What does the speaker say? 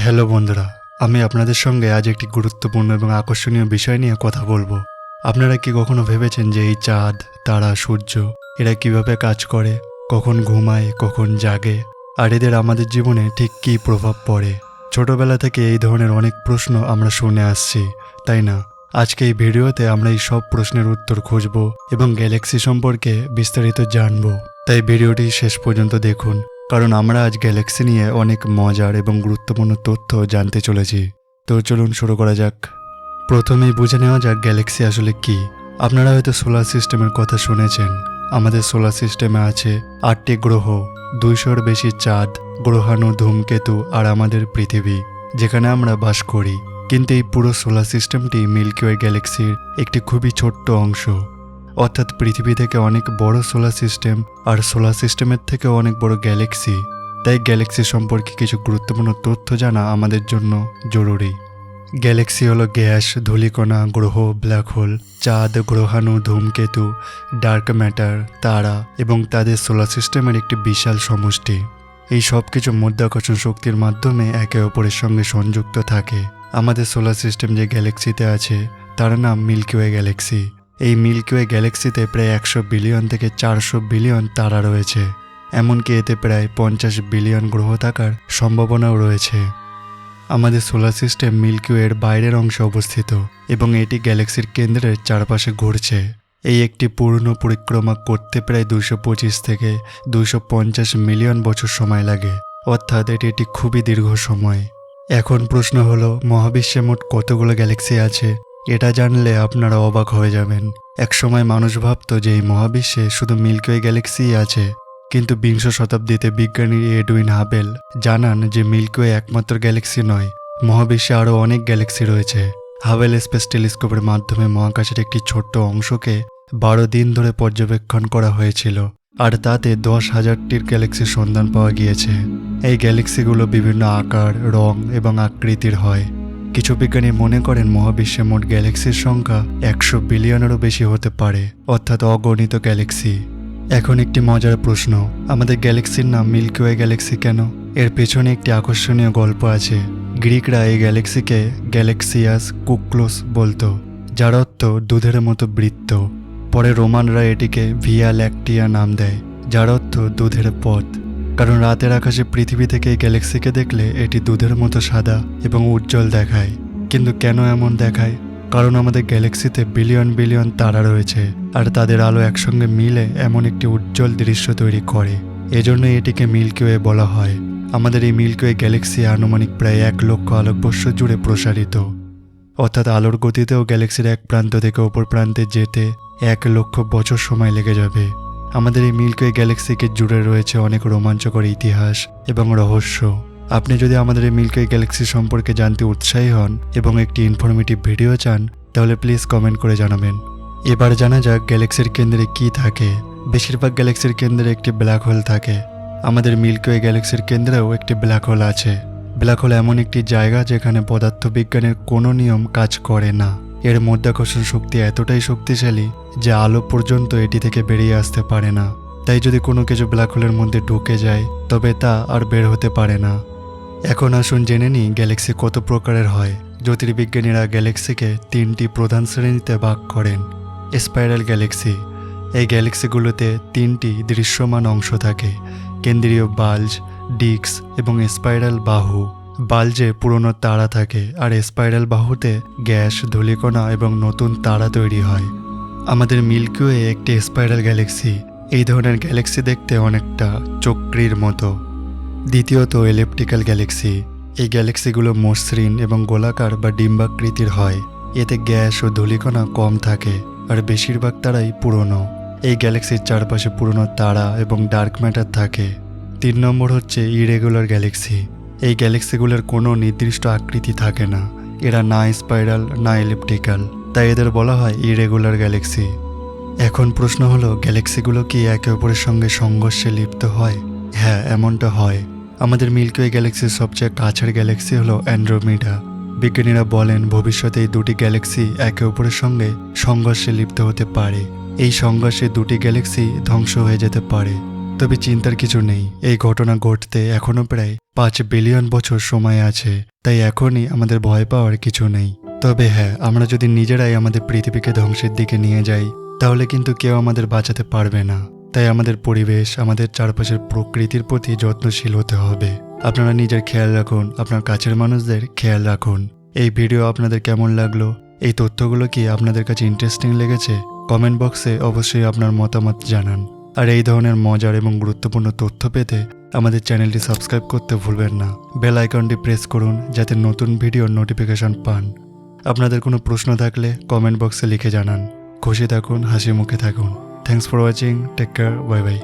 Hello বন্ধুরা, আমি আপনাদের সঙ্গে আজ একটি গুরুত্বপূর্ণ এবং আকর্ষণীয় বিষয় নিয়ে কথা বলবো। আপনারা কি কখনো ভেবেছেন যে এই চাঁদ, তারা, সূর্য এরা কিভাবে কাজ করে, কখন ঘুমায়, কখন জাগে, আর এদের আমাদের জীবনে ঠিক কী প্রভাব পড়ে? ছোটবেলা থেকে এই ধরনের অনেক প্রশ্ন আমরা শুনে আসছি, তাই না? আজকে এই ভিডিওতে আমরা এই সব প্রশ্নের উত্তর খুঁজব এবং গ্যালাক্সি সম্পর্কে বিস্তারিত জানব। তাই ভিডিওটি শেষ পর্যন্ত দেখুন, কারণ আমরা আজ গ্যালাক্সি নিয়ে অনেক মজার এবং গুরুত্বপূর্ণ তথ্য জানতে চলেছি। তো চলুন শুরু করা যাক। প্রথমেই বুঝে নেওয়া যাক গ্যালাক্সি আসলে কি। আপনারা হয়তো সোলার সিস্টেমের কথা শুনেছেন। আমাদের সোলার সিস্টেমে আছে 8টি গ্রহ, 200-র বেশি চাঁদ, গ্রহাণু, ধূমকেতু আর আমাদের পৃথিবী, যেখানে আমরা বাস করি। কিন্তু এই পুরো সোলার সিস্টেমটি মিল্কি ওয়ে গ্যালাক্সির একটি খুবই ছোট্ট অংশ। অর্থাৎ পৃথিবী থেকে অনেক বড় সোলার সিস্টেম আর সোলার সিস্টেমের থেকেও অনেক বড় গ্যালাক্সি। তাই গ্যালাক্সি সম্পর্কে কিছু গুরুত্বপূর্ণ তথ্য জানা আমাদের জন্য জরুরি। গ্যালাক্সি হলো গ্যাস, ধূলিকণা, গ্রহ, ব্ল্যাক হোল, চাঁদ, গ্রহাণু, ধূমকেতু, ডার্ক ম্যাটার, তারা এবং তাদের সোলার সিস্টেমের একটি বিশাল সমষ্টি। এই সব কিছু মাধ্যাকর্ষণ শক্তির মাধ্যমে একে অপরের সঙ্গে সংযুক্ত থাকে। আমাদের সোলার সিস্টেম যে গ্যালাক্সিতে আছে তার নাম মিল্কি ওয়ে গ্যালাক্সি। এই মিল্কি ওয়ে গ্যালাক্সিতে প্রায় 100 বিলিয়ন থেকে 400 বিলিয়ন তারা রয়েছে। এমনকি এতে প্রায় 50 বিলিয়ন গ্রহ থাকার সম্ভাবনাও রয়েছে। আমাদের সোলার সিস্টেম মিল্কি ওয়ের বাইরের অংশে অবস্থিত এবং এটি গ্যালাক্সির কেন্দ্রের চারপাশে ঘুরছে। এই একটি পূর্ণ পরিক্রমা করতে প্রায় 225 থেকে 250 মিলিয়ন বছর সময় লাগে, অর্থাৎ এটি একটি খুবই দীর্ঘ সময়। এখন প্রশ্ন হলো, মহাবিশ্বে মোট কতগুলো গ্যালাক্সি আছে? এটা জানলে আপনারা অবাক হয়ে যাবেন। একসময় মানুষ ভাবত যে এই মহাবিশ্বে শুধু মিল্কি ওয়ে গ্যালাক্সিই আছে, কিন্তু 20 শতাব্দীতে বিজ্ঞানী এডউইন হাবেল জানান যে মিল্কি ওয়ে একমাত্র গ্যালাক্সি নয়, মহাবিশ্বে আরও অনেক গ্যালাক্সি রয়েছে। হাবেল স্পেস টেলিস্কোপের মাধ্যমে মহাকাশের একটি ছোট্ট অংশকে 12 দিন ধরে পর্যবেক্ষণ করা হয়েছিল, আর তাতে 10,000টির গ্যালাক্সির সন্ধান পাওয়া গিয়েছে। এই গ্যালাক্সিগুলো বিভিন্ন আকার, রং এবং আকৃতির হয়। কিছু বিজ্ঞানী মনে করেন মহাবিশ্বে মোট গ্যালাক্সির সংখ্যা 100 বিলিয়নেরও বেশি হতে পারে, অর্থাৎ অগণিত গ্যালাক্সি। এখন একটি মজার প্রশ্ন, আমাদের গ্যালাক্সির নাম মিল্কি ওয়ে গ্যালাক্সি কেন? এর পেছনে একটি আকর্ষণীয় গল্প আছে। গ্রিকরা এই গ্যালাক্সিকে গ্যালাক্সিয়াস কুক্লোস বলতো, যার অর্থ দুধের মতো বৃত্ত। পরে রোমানরা এটিকে ভিয়া ল্যাকটিয়া নাম দেয়, যার অর্থ দুধের পথ। কারণ রাতের আকাশে পৃথিবী থেকে এই গ্যালাক্সিকে দেখলে এটি দুধের মতো সাদা এবং উজ্জ্বল দেখায়। কিন্তু কেন এমন দেখায়? কারণ আমাদের গ্যালাক্সিতে বিলিয়ন বিলিয়ন তারা রয়েছে, আর তাদের আলো একসঙ্গে মিলে এমন একটি উজ্জ্বল দৃশ্য তৈরি করে। এজন্যই এটিকে মিল্কি ওয়ে বলা হয়। আমাদের এই মিল্কি ওয়ে গ্যালাক্সি আনুমানিক প্রায় 1 লক্ষ আলোকবর্ষ জুড়ে প্রসারিত, অর্থাৎ আলোর গতিতেও গ্যালাক্সির এক প্রান্ত থেকে অপর প্রান্তে যেতে 1 লক্ষ বছর সময় লেগে যাবে। আমাদের এই মিল্কি ওয়ে গ্যালাক্সিকে জুড়ে রয়েছে অনেক রোমাঞ্চকর ইতিহাস এবং রহস্য। আপনি যদি আমাদের এই মিল্কি ওয়ে গ্যালাক্সি সম্পর্কে জানতে উৎসাহী হন এবং একটি ইনফরমেটিভ ভিডিও চান, তাহলে প্লিজ কমেন্ট করে জানাবেন। এবার জানা যাক গ্যালাক্সির কেন্দ্রে কি থাকে। বেশিরভাগ গ্যালাক্সির কেন্দ্রে একটি ব্ল্যাক হোল থাকে। আমাদের মিল্কি ওয়ে গ্যালাক্সির কেন্দ্রেও একটি ব্ল্যাক হোল আছে। ব্ল্যাক হোল এমন একটি জায়গা যেখানে পদার্থবিজ্ঞানের কোনো নিয়ম কাজ করে না। এর মাধ্যাকর্ষণ শক্তি এতটাই শক্তিশালী যে আলো পর্যন্ত এটি থেকে বেরিয়ে আসতে পারে না। তাই যদি কোনো কিছু ব্ল্যাক হোলের মধ্যে ঢুকে যায় তবে তা আর বের হতে পারে না। এখন আসুন জেনে নিই গ্যালাক্সি কত প্রকারের হয়। জ্যোতির্বিজ্ঞানীরা গ্যালাক্সিকে 3টি প্রধান শ্রেণীতে ভাগ করেন। স্পাইরাল গ্যালাক্সি, এই গ্যালাক্সিগুলোতে 3টি দৃশ্যমান অংশ থাকে: কেন্দ্রীয় বাল্জ, ডিস্ক এবং স্পাইরাল বাহু। বাল্জে পুরনো তারা থাকে আর স্পাইরাল বাহুতে গ্যাস, ধূলিকণা এবং নতুন তারা তৈরি হয়। আমাদের মিল্কি ওয়ে একটি স্পাইরাল গ্যালাক্সি। এই ধরনের গ্যালাক্সি দেখতে অনেকটা চক্রীর মতো। দ্বিতীয়ত এলিপ্টিক্যাল গ্যালাক্সি, এই গ্যালাক্সিগুলো মসৃণ এবং গোলাকার বা ডিম্বাকৃতির হয়। এতে গ্যাস ও ধূলিকণা কম থাকে আর বেশিরভাগ তারাই পুরনো। এই গ্যালাক্সির চারপাশে পুরনো তারা এবং ডার্ক ম্যাটার থাকে। 3 নম্বর হচ্ছে ইরেগুলার গ্যালাক্সি। এই গ্যালাক্সিগুলোর কোনো নির্দিষ্ট আকৃতি থাকে না। এরা না স্পাইরাল না এলিপ্টিক্যাল, তাই এদের বলা হয় ইরেগুলার গ্যালাক্সি। এখন প্রশ্ন হলো, গ্যালাক্সিগুলো কি একে অপরের সঙ্গে সংঘর্ষে লিপ্ত হয়? হ্যাঁ, এমনটা হয়। আমাদের মিল্কি ওয়ে গ্যালাক্সির সবচেয়ে কাছের গ্যালাক্সি হলো অ্যান্ড্রোমিডা। বিজ্ঞানীরা বলেন ভবিষ্যতে এই 2টি গ্যালাক্সি একে অপরের সঙ্গে সংঘর্ষে লিপ্ত হতে পারে। এই সংঘর্ষে 2টি গ্যালাক্সি ধ্বংস হয়ে যেতে পারে। তবে চিন্তার কিছু নেই, এই ঘটনা ঘটতে এখনো প্রায় 5 বিলিয়ন বছর সময় আছে, তাই এখনই আমাদের ভয় পাওয়ার কিছু নেই। তবে হ্যাঁ, আমরা যদি নিজেরাই আমাদের পৃথিবীকে ধ্বংসের দিকে নিয়ে যাই তাহলে কিন্তু কেউ আমাদের বাঁচাতে পারবে না। তাই আমাদের পরিবেশ, আমাদের চারপাশের প্রকৃতির প্রতি যত্নশীল হতে হবে। আপনারা নিজের খেয়াল রাখুন, আপনার কাছের মানুষদের খেয়াল রাখুন। এই ভিডিও আপনাদের কেমন লাগলো? এই তথ্যগুলো কি আপনাদের কাছে ইন্টারেস্টিং লেগেছে? কমেন্ট বক্সে অবশ্যই আপনার মতামত জানান। আর এই ধরনের মজার এবং গুরুত্বপূর্ণ তথ্য পেতে আমাদের চ্যানেলটি সাবস্ক্রাইব করতে ভুলবেন না। বেল আইকনটি প্রেস করুন যাতে নতুন ভিডিওর নোটিফিকেশন পান। আপনাদের কোনো প্রশ্ন থাকলে কমেন্ট বক্সে লিখে জানান। খুশি থাকুন, হাসি মুখে থাকুন। Thanks for watching, take care, bye by.